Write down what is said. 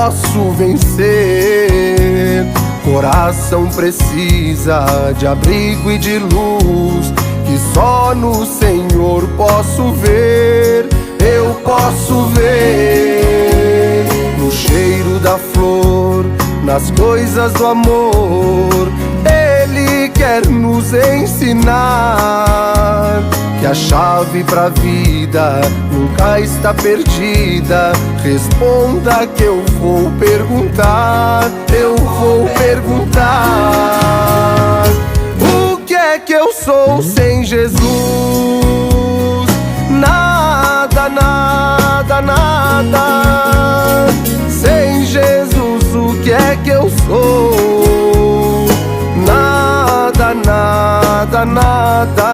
posso vencer. Coração precisa de abrigo e de luz, que só no Senhor posso ver. Eu posso ver no cheiro da flor, nas coisas do amor. Ele quer nos ensinar que a chave pra vida nunca está perdida. Responda que eu vou perguntar, eu vou perguntar. O que é que eu sou sem Jesus? Nada, nada, nada. Sem Jesus, o que é que eu sou? Nada, nada, nada.